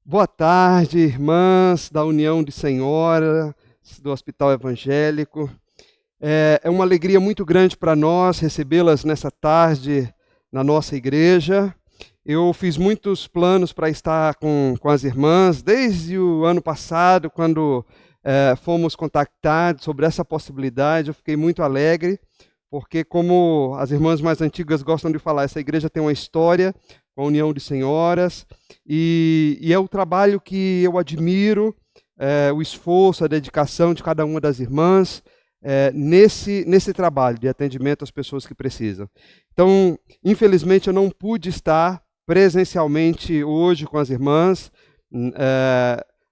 Boa tarde, irmãs da União de Senhoras, do Hospital Evangélico. É uma alegria muito grande para nós recebê-las nessa tarde na nossa igreja. Eu fiz muitos planos para estar com as irmãs desde o ano passado, quando fomos contactados sobre essa possibilidade. Eu fiquei muito alegre, porque como as irmãs mais antigas gostam de falar, essa igreja tem uma história com a União de Senhoras, e é o trabalho que eu admiro, o esforço, a dedicação de cada uma das irmãs nesse trabalho de atendimento às pessoas que precisam. Então, infelizmente, eu não pude estar presencialmente hoje com as irmãs.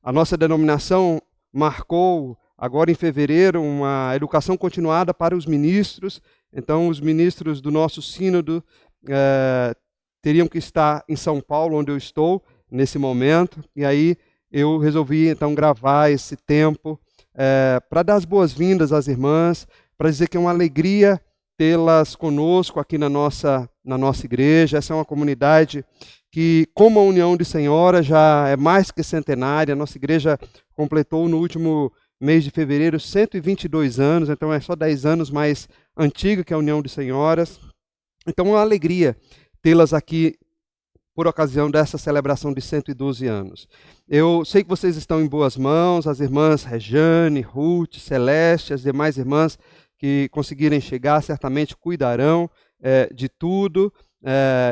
A nossa denominação marcou, agora em fevereiro, uma educação continuada para os ministros. Então, os ministros do nosso sínodo teriam que estar em São Paulo, onde eu estou nesse momento, e aí eu resolvi então gravar esse tempo para dar as boas-vindas às irmãs, para dizer que é uma alegria tê-las conosco aqui na nossa igreja. Essa é uma comunidade que, como a União de Senhoras, já é mais que centenária. A nossa igreja completou no último mês de fevereiro 122 anos, então é só 10 anos mais antiga que a União de Senhoras. Então é uma alegria tê-las aqui por ocasião dessa celebração de 112 anos. Eu sei que vocês estão em boas mãos, as irmãs Rejane, Ruth, Celeste, as demais irmãs que conseguirem chegar, certamente cuidarão de tudo,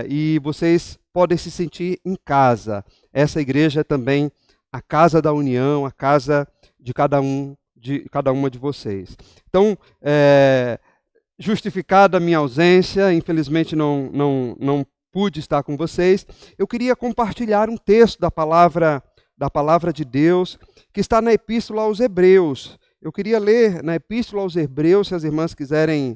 e vocês podem se sentir em casa. Essa igreja é também a casa da união, a casa de cada uma de vocês. Então, justificada a minha ausência, infelizmente não pude estar com vocês, eu queria compartilhar um texto da palavra de Deus, que está na Epístola aos Hebreus. Eu queria ler na Epístola aos Hebreus, se as irmãs quiserem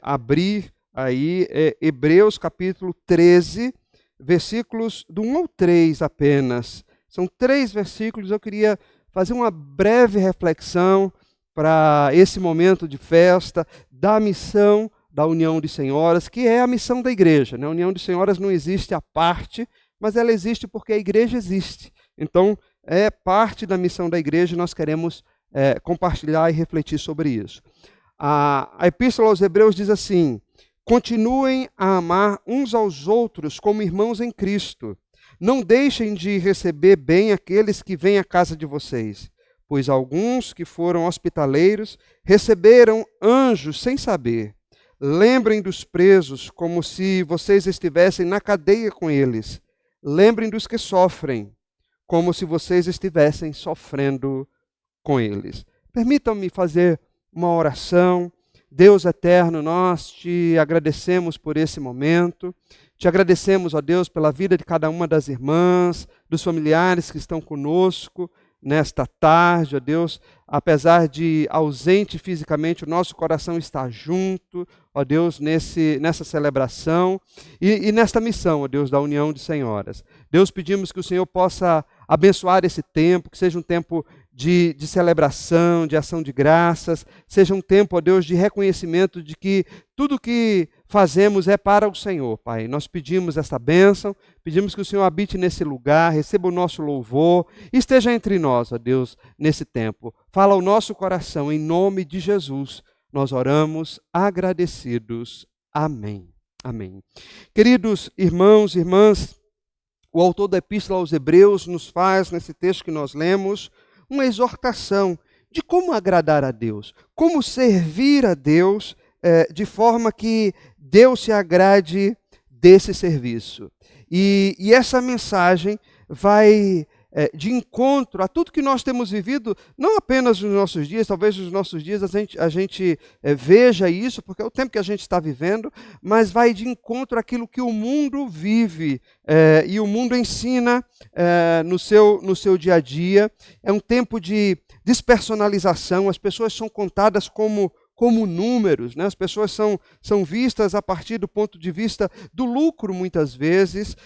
abrir aí, Hebreus capítulo 13, versículos do 1 ao 3 apenas. São 3 versículos, eu queria fazer uma breve reflexão para esse momento de festa, da missão da União de Senhoras, que é a missão da igreja, né? A União de Senhoras não existe à parte, mas ela existe porque a igreja existe. Então, é parte da missão da igreja e nós queremos compartilhar e refletir sobre isso. A Epístola aos Hebreus diz assim: continuem a amar uns aos outros como irmãos em Cristo. Não deixem de receber bem aqueles que vêm à casa de vocês, pois alguns que foram hospitaleiros receberam anjos sem saber. Lembrem dos presos como se vocês estivessem na cadeia com eles. Lembrem dos que sofrem como se vocês estivessem sofrendo com eles. Permitam-me fazer uma oração. Deus eterno, nós te agradecemos por esse momento. Te agradecemos, ó Deus, pela vida de cada uma das irmãs, dos familiares que estão conosco nesta tarde, ó Deus. Apesar de ausente fisicamente, o nosso coração está junto, ó Deus, nessa celebração e nesta missão, ó Deus, da União de Senhoras. Deus, pedimos que o Senhor possa abençoar esse tempo, que seja um tempo de celebração, de ação de graças, seja um tempo, ó Deus, de reconhecimento de que tudo que fazemos é para o Senhor, Pai. Nós pedimos esta bênção, pedimos que o Senhor habite nesse lugar, receba o nosso louvor e esteja entre nós, ó Deus, nesse tempo. Fala ao nosso coração, em nome de Jesus, nós oramos agradecidos. Amém. Amém. Queridos irmãos e irmãs, o autor da Epístola aos Hebreus nos faz, nesse texto que nós lemos, uma exortação de como agradar a Deus, como servir a Deus de forma que Deus se agrade desse serviço. E essa mensagem vai de encontro a tudo que nós temos vivido, não apenas nos nossos dias, talvez nos nossos dias a gente veja isso, porque é o tempo que a gente está vivendo, mas vai de encontro àquilo que o mundo vive e o mundo ensina no seu dia a dia. É um tempo de despersonalização, as pessoas são contadas como números, né? As pessoas são vistas a partir do ponto de vista do lucro, muitas vezes,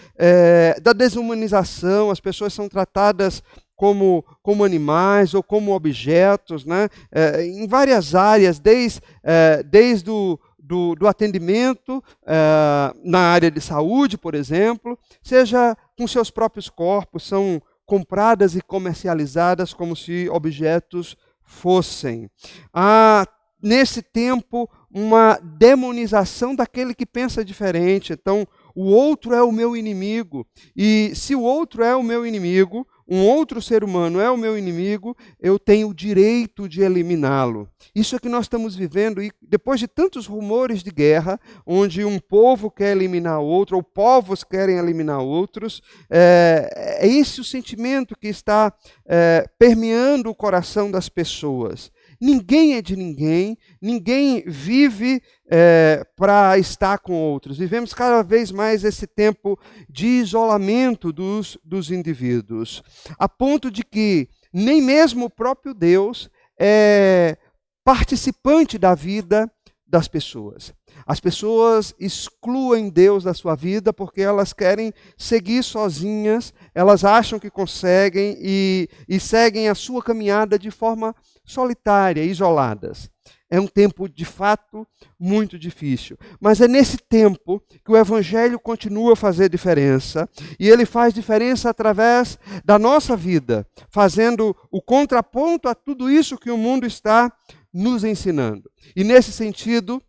da desumanização. As pessoas são tratadas como animais ou como objetos, né? Em várias áreas, desde do atendimento na área de saúde, por exemplo, seja com seus próprios corpos, são compradas e comercializadas como se objetos fossem. Há, nesse tempo, uma demonização daquele que pensa diferente. Então, o outro é o meu inimigo. E se o outro é o meu inimigo, um outro ser humano é o meu inimigo, eu tenho o direito de eliminá-lo. Isso é que nós estamos vivendo, e depois de tantos rumores de guerra, onde um povo quer eliminar outro, ou povos querem eliminar outros, é esse o sentimento que está permeando o coração das pessoas. Ninguém é de ninguém, ninguém vive para estar com outros. Vivemos cada vez mais esse tempo de isolamento dos indivíduos, a ponto de que nem mesmo o próprio Deus é participante da vida das pessoas. As pessoas excluem Deus da sua vida porque elas querem seguir sozinhas, elas acham que conseguem e seguem a sua caminhada de forma solitária, isoladas. É um tempo, de fato, muito difícil. Mas é nesse tempo que o Evangelho continua a fazer diferença, e ele faz diferença através da nossa vida, fazendo o contraponto a tudo isso que o mundo está nos ensinando. E nesse sentido,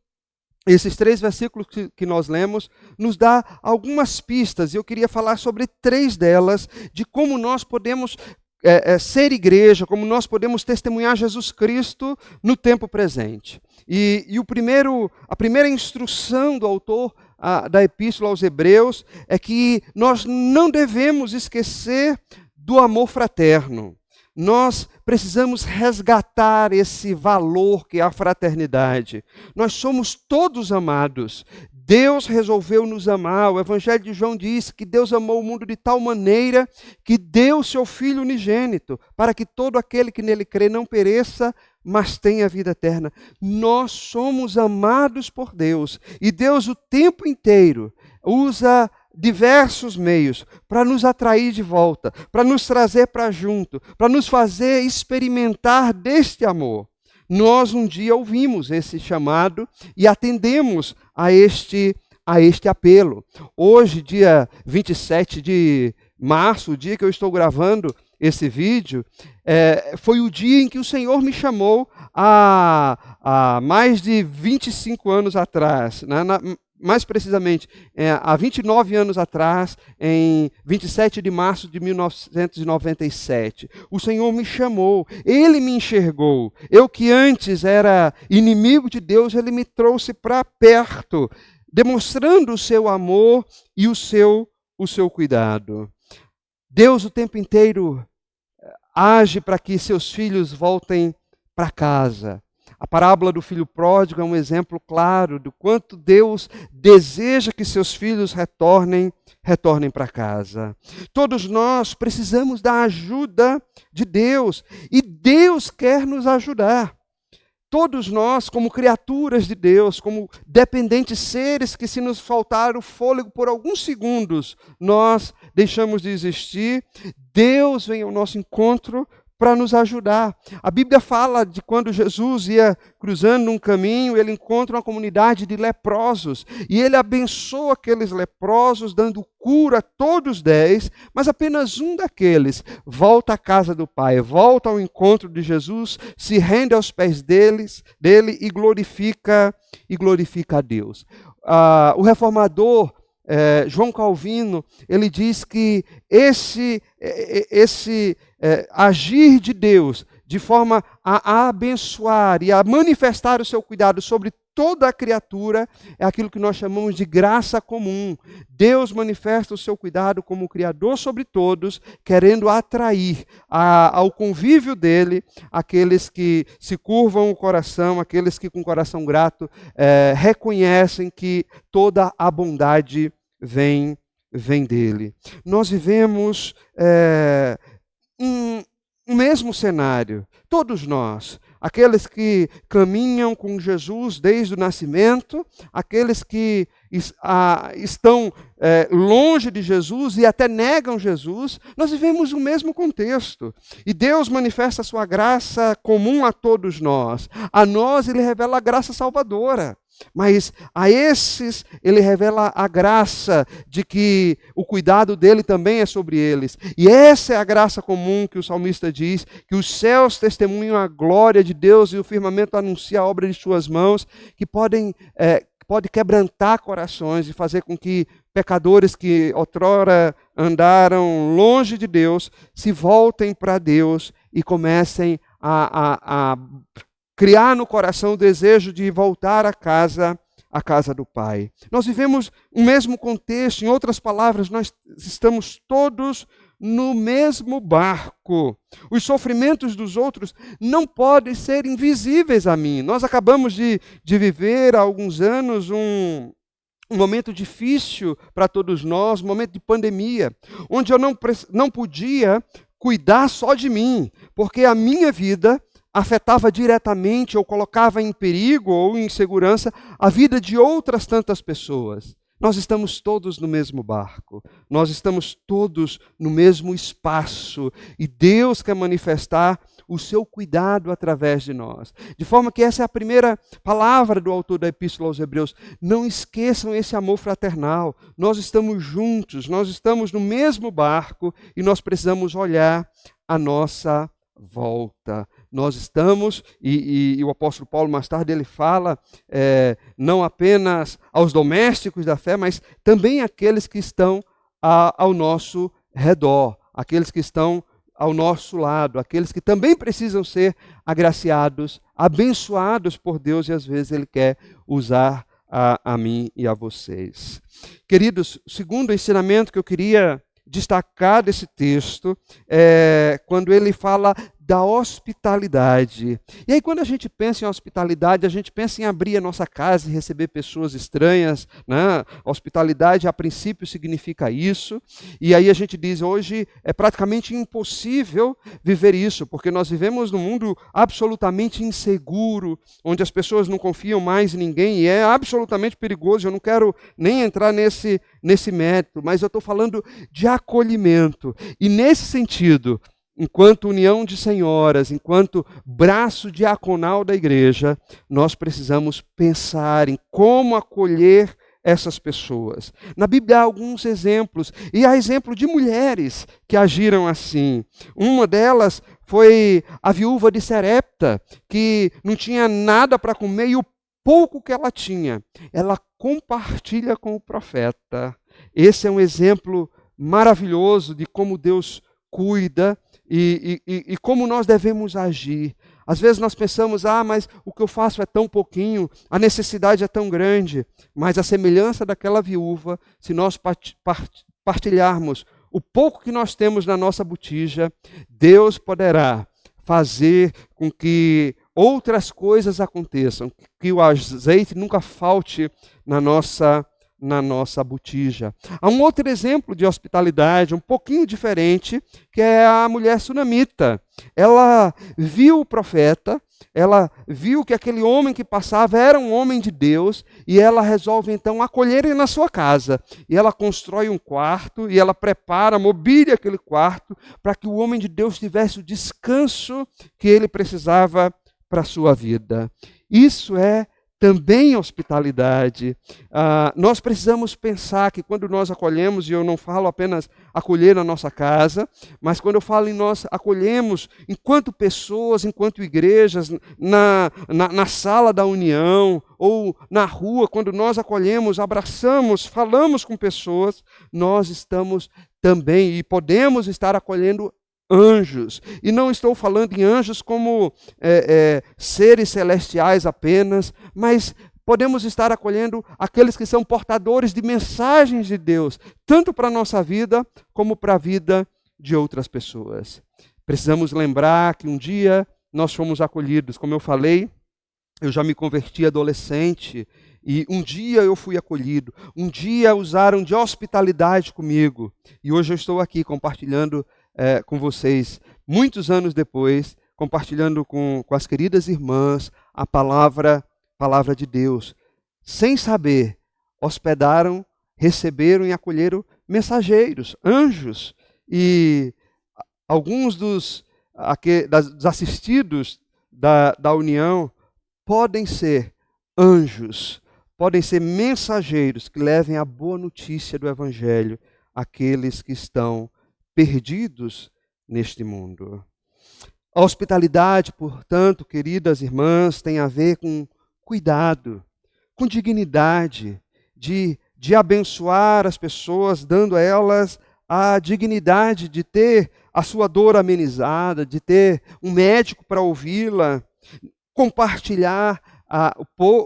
esses 3 versículos que nós lemos nos dá algumas pistas, e eu queria falar sobre 3 delas, de como nós podemos ser igreja, como nós podemos testemunhar Jesus Cristo no tempo presente. E a primeira instrução do autor da Epístola aos Hebreus é que nós não devemos esquecer do amor fraterno. Nós precisamos resgatar esse valor que é a fraternidade. Nós somos todos amados. Deus resolveu nos amar. O Evangelho de João diz que Deus amou o mundo de tal maneira que deu o seu Filho unigênito, para que todo aquele que nele crê não pereça, mas tenha vida eterna. Nós somos amados por Deus. E Deus o tempo inteiro usa diversos meios para nos atrair de volta, para nos trazer para junto, para nos fazer experimentar deste amor. Nós um dia ouvimos esse chamado e atendemos a este apelo. Hoje, dia 27 de março, o dia que eu estou gravando esse vídeo, foi o dia em que o Senhor me chamou há mais de 25 anos atrás, mais precisamente, há 29 anos atrás, em 27 de março de 1997. O Senhor me chamou, Ele me enxergou. Eu que antes era inimigo de Deus, Ele me trouxe para perto, demonstrando o seu amor e o seu cuidado. Deus o tempo inteiro age para que seus filhos voltem para casa. A parábola do filho pródigo é um exemplo claro do quanto Deus deseja que seus filhos retornem para casa. Todos nós precisamos da ajuda de Deus e Deus quer nos ajudar. Todos nós, como criaturas de Deus, como dependentes seres que, se nos faltar o fôlego por alguns segundos, nós deixamos de existir, Deus vem ao nosso encontro para nos ajudar. A Bíblia fala de quando Jesus ia cruzando um caminho, ele encontra uma comunidade de leprosos, e ele abençoa aqueles leprosos, dando cura a todos 10, mas apenas um daqueles volta à casa do Pai, volta ao encontro de Jesus, se rende aos pés dele e glorifica a Deus. O reformador João Calvino, ele diz que esse agir de Deus de forma a abençoar e a manifestar o seu cuidado sobre toda a criatura é aquilo que nós chamamos de graça comum. Deus manifesta o seu cuidado como Criador sobre todos, querendo atrair ao convívio dele aqueles que se curvam o coração, aqueles que com o coração grato reconhecem que toda a bondade vem dele. Nós vivemos um mesmo cenário, todos nós, aqueles que caminham com Jesus desde o nascimento, aqueles que estão longe de Jesus e até negam Jesus, nós vivemos o mesmo contexto. E Deus manifesta a sua graça comum a todos nós. A nós Ele revela a graça salvadora. Mas a esses ele revela a graça de que o cuidado dele também é sobre eles. E essa é a graça comum que o salmista diz, que os céus testemunham a glória de Deus e o firmamento anuncia a obra de suas mãos, que pode quebrantar corações e fazer com que pecadores que outrora andaram longe de Deus se voltem para Deus e comecem a criar no coração o desejo de voltar à casa do Pai. Nós vivemos o mesmo contexto, em outras palavras, nós estamos todos no mesmo barco. Os sofrimentos dos outros não podem ser invisíveis a mim. Nós acabamos de viver há alguns anos um momento difícil para todos nós, um momento de pandemia, onde eu não podia cuidar só de mim, porque a minha vida afetava diretamente ou colocava em perigo ou em insegurança a vida de outras tantas pessoas. Nós estamos todos no mesmo barco, nós estamos todos no mesmo espaço e Deus quer manifestar o seu cuidado através de nós. De forma que essa é a primeira palavra do autor da Epístola aos Hebreus. Não esqueçam esse amor fraternal. Nós estamos juntos, nós estamos no mesmo barco e nós precisamos olhar a nossa volta. Nós estamos, e o apóstolo Paulo mais tarde ele fala, não apenas aos domésticos da fé, mas também àqueles que estão ao nosso redor, aqueles que estão ao nosso lado, aqueles que também precisam ser agraciados, abençoados por Deus, e às vezes Ele quer usar a mim e a vocês. Queridos, o segundo ensinamento que eu queria destacar desse texto é quando ele fala da hospitalidade. E aí, quando a gente pensa em hospitalidade, a gente pensa em abrir a nossa casa e receber pessoas estranhas, né? Hospitalidade, a princípio, significa isso. E aí a gente diz, hoje é praticamente impossível viver isso, porque nós vivemos num mundo absolutamente inseguro, onde as pessoas não confiam mais em ninguém, e é absolutamente perigoso. Eu não quero nem entrar nesse mérito, mas eu estou falando de acolhimento. E nesse sentido, enquanto união de senhoras, enquanto braço diaconal da igreja, nós precisamos pensar em como acolher essas pessoas. Na Bíblia há alguns exemplos, e há exemplo de mulheres que agiram assim. Uma delas foi a viúva de Sarepta, que não tinha nada para comer e o pouco que ela tinha, ela compartilha com o profeta. Esse é um exemplo maravilhoso de como Deus cuida e como nós devemos agir. Às vezes nós pensamos, mas o que eu faço é tão pouquinho, a necessidade é tão grande, mas a semelhança daquela viúva, se nós partilharmos o pouco que nós temos na nossa botija, Deus poderá fazer com que outras coisas aconteçam, que o azeite nunca falte na nossa botija. Há um outro exemplo de hospitalidade, um pouquinho diferente, que é a mulher sunamita. Ela viu o profeta, ela viu que aquele homem que passava era um homem de Deus, e ela resolve então acolher ele na sua casa. E ela constrói um quarto, e ela prepara, mobília aquele quarto, para que o homem de Deus tivesse o descanso que ele precisava para a sua vida. Isso é também hospitalidade. Nós precisamos pensar que quando nós acolhemos, e eu não falo apenas acolher na nossa casa, mas quando eu falo em nós acolhemos enquanto pessoas, enquanto igrejas, na sala da união, ou na rua, quando nós acolhemos, abraçamos, falamos com pessoas, nós estamos também, e podemos estar acolhendo anjos. E não estou falando em anjos como seres celestiais apenas, mas podemos estar acolhendo aqueles que são portadores de mensagens de Deus, tanto para a nossa vida, como para a vida de outras pessoas. Precisamos lembrar que um dia nós fomos acolhidos. Como eu falei, eu já me converti adolescente, e um dia eu fui acolhido, um dia usaram de hospitalidade comigo, e hoje eu estou aqui compartilhando com vocês, muitos anos depois, compartilhando com as queridas irmãs a palavra de Deus. Sem saber, hospedaram, receberam e acolheram mensageiros, anjos, e alguns dos assistidos da união podem ser anjos podem ser mensageiros que levem a boa notícia do Evangelho àqueles que estão perdidos neste mundo. A hospitalidade, portanto, queridas irmãs, tem a ver com cuidado, com dignidade, de abençoar as pessoas, dando a elas a dignidade de ter a sua dor amenizada, de ter um médico para ouvi-la, compartilhar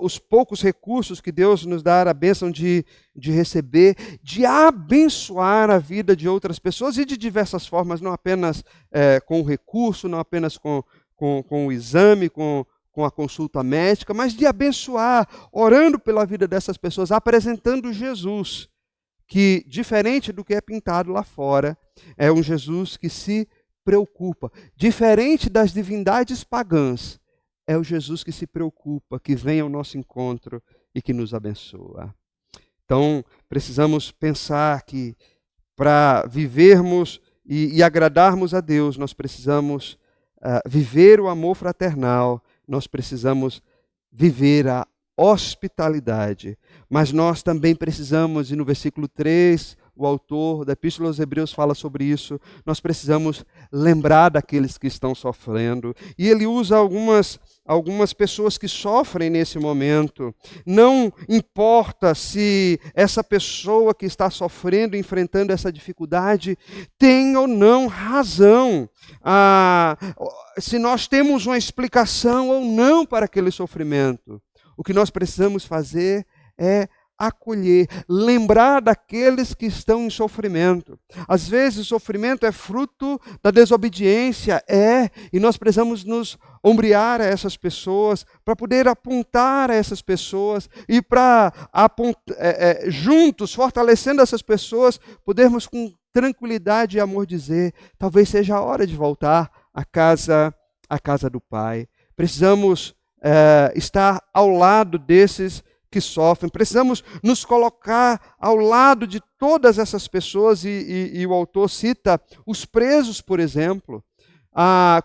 os poucos recursos que Deus nos dá, a bênção de receber, de abençoar a vida de outras pessoas e de diversas formas, não apenas com o recurso, não apenas com o exame, com a consulta médica, mas de abençoar, orando pela vida dessas pessoas, apresentando Jesus, que, diferente do que é pintado lá fora, é um Jesus que se preocupa. Diferente das divindades pagãs, é o Jesus que se preocupa, que vem ao nosso encontro e que nos abençoa. Então, precisamos pensar que para vivermos e agradarmos a Deus, nós precisamos viver o amor fraternal, nós precisamos viver a hospitalidade. Mas nós também precisamos, e no versículo 3, o autor da Epístola aos Hebreus fala sobre isso, nós precisamos lembrar daqueles que estão sofrendo. E ele usa algumas pessoas que sofrem nesse momento. Não importa se essa pessoa que está sofrendo, enfrentando essa dificuldade, tem ou não razão. Se nós temos uma explicação ou não para aquele sofrimento. O que nós precisamos fazer é acolher, lembrar daqueles que estão em sofrimento. Às vezes o sofrimento é fruto da desobediência, e nós precisamos nos ombrear a essas pessoas, para poder apontar a essas pessoas e para juntos, fortalecendo essas pessoas, podermos com tranquilidade e amor dizer, talvez seja a hora de voltar à casa do Pai. Precisamos estar ao lado desses que sofrem. Precisamos nos colocar ao lado de todas essas pessoas, e o autor cita os presos, por exemplo.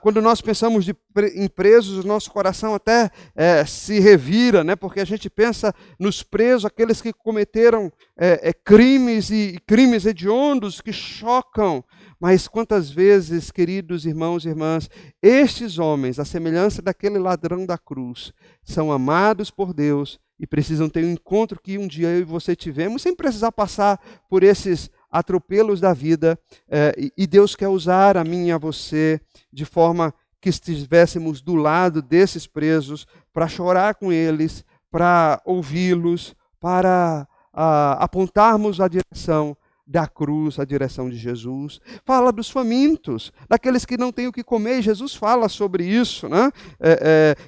Quando nós pensamos em presos, o nosso coração até se revira, né? Porque a gente pensa nos presos, aqueles que cometeram crimes e crimes hediondos que chocam. Mas quantas vezes, queridos irmãos e irmãs, estes homens, à semelhança daquele ladrão da cruz, são amados por Deus e precisam ter um encontro que um dia eu e você tivemos, sem precisar passar por esses atropelos da vida, e Deus quer usar a mim e a você de forma que estivéssemos do lado desses presos, para chorar com eles, para ouvi-los, para apontarmos a direção da cruz, a direção de Jesus. Fala dos famintos, daqueles que não têm o que comer. Jesus fala sobre isso, né?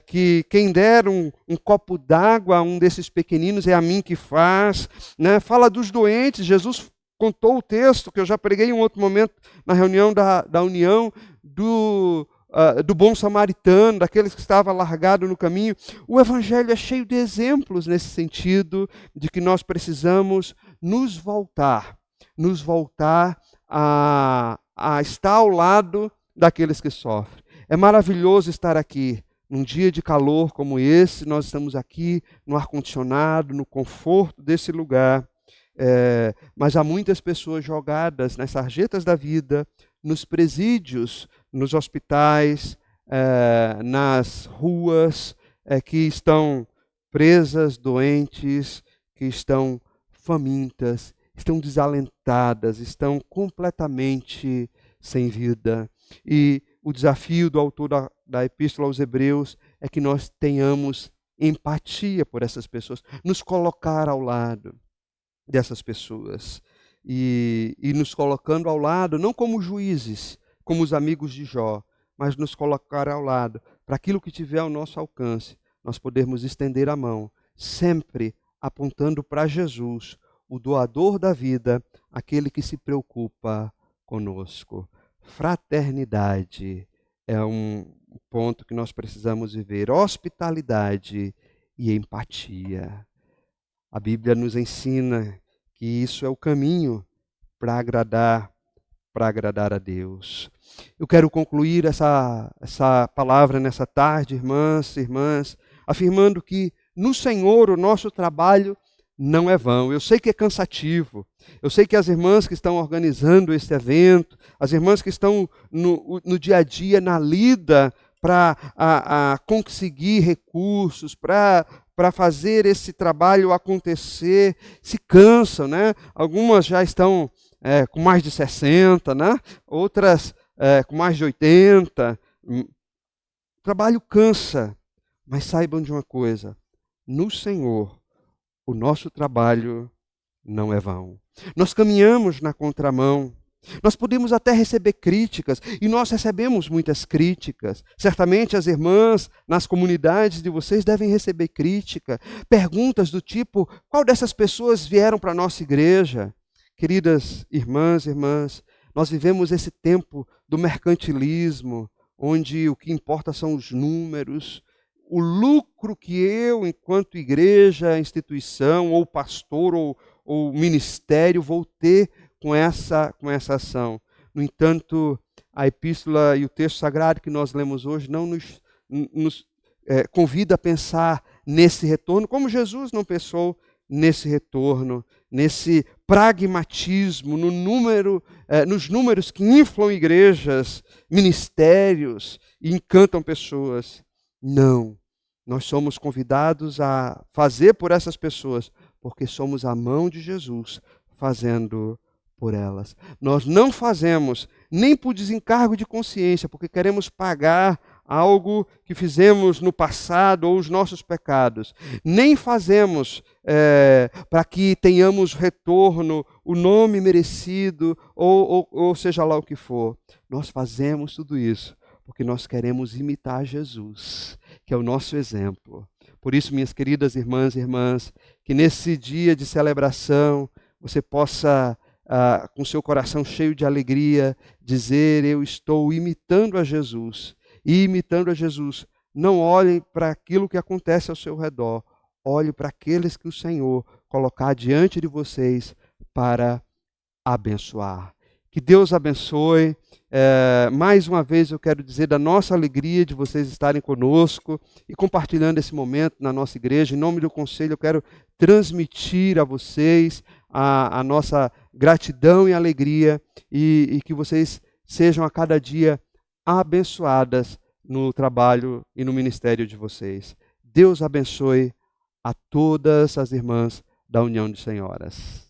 Que quem der um copo d'água a um desses pequeninos é a mim que faz, né? Fala dos doentes. Jesus contou o texto que eu já preguei em um outro momento na reunião da União, do bom samaritano, daqueles que estavam largados no caminho. O Evangelho é cheio de exemplos nesse sentido, de que nós precisamos nos voltar a estar ao lado daqueles que sofrem. É maravilhoso estar aqui, num dia de calor como esse, nós estamos aqui no ar-condicionado, no conforto desse lugar, mas há muitas pessoas jogadas nas sarjetas da vida, nos presídios, nos hospitais, nas ruas, que estão presas, doentes, que estão famintas, estão desalentadas, estão completamente sem vida. E o desafio do autor da Epístola aos Hebreus é que nós tenhamos empatia por essas pessoas, nos colocar ao lado dessas pessoas. E nos colocando ao lado, não como juízes, como os amigos de Jó, mas nos colocar ao lado, para aquilo que tiver ao nosso alcance, nós podermos estender a mão, sempre apontando para Jesus, o doador da vida, aquele que se preocupa conosco. Fraternidade é um ponto que nós precisamos viver. Hospitalidade e empatia. A Bíblia nos ensina que isso é o caminho para agradar a Deus. Eu quero concluir essa palavra nessa tarde, irmãs, afirmando que no Senhor o nosso trabalho não é vão. Eu sei que é cansativo. Eu sei que as irmãs que estão organizando esse evento, as irmãs que estão no dia a dia, na lida, para conseguir recursos, para fazer esse trabalho acontecer, se cansam, né? Algumas já estão com mais de 60, né? Outras com mais de 80. O trabalho cansa, mas saibam de uma coisa: no Senhor, o nosso trabalho não é vão. Nós caminhamos na contramão. Nós podemos até receber críticas, e nós recebemos muitas críticas. Certamente as irmãs nas comunidades de vocês devem receber crítica, perguntas do tipo: qual dessas pessoas vieram para a nossa igreja? Queridas irmãs, nós vivemos esse tempo do mercantilismo, onde o que importa são os números, o lucro que eu, enquanto igreja, instituição, ou pastor, ou ministério, vou ter com essa ação. No entanto, a epístola e o texto sagrado que nós lemos hoje não nos convida a pensar nesse retorno, como Jesus não pensou nesse retorno, nesse pragmatismo, nos números que inflam igrejas, ministérios e encantam pessoas. Não, nós somos convidados a fazer por essas pessoas, porque somos a mão de Jesus fazendo por elas. Nós não fazemos nem por desencargo de consciência, porque queremos pagar algo que fizemos no passado ou os nossos pecados. Nem fazemos para que tenhamos retorno, o nome merecido, ou seja lá o que for. Nós fazemos tudo isso porque nós queremos imitar Jesus, que é o nosso exemplo. Por isso, minhas queridas irmãs e irmãs, que nesse dia de celebração você possa, com seu coração cheio de alegria, dizer: eu estou imitando a Jesus. E imitando a Jesus, não olhem para aquilo que acontece ao seu redor, olhe para aqueles que o Senhor colocar diante de vocês para abençoar. Que Deus abençoe. Mais uma vez eu quero dizer da nossa alegria de vocês estarem conosco e compartilhando esse momento na nossa igreja. Em nome do conselho eu quero transmitir a vocês a nossa gratidão e alegria e que vocês sejam a cada dia abençoadas no trabalho e no ministério de vocês. Deus abençoe a todas as irmãs da União de Senhoras.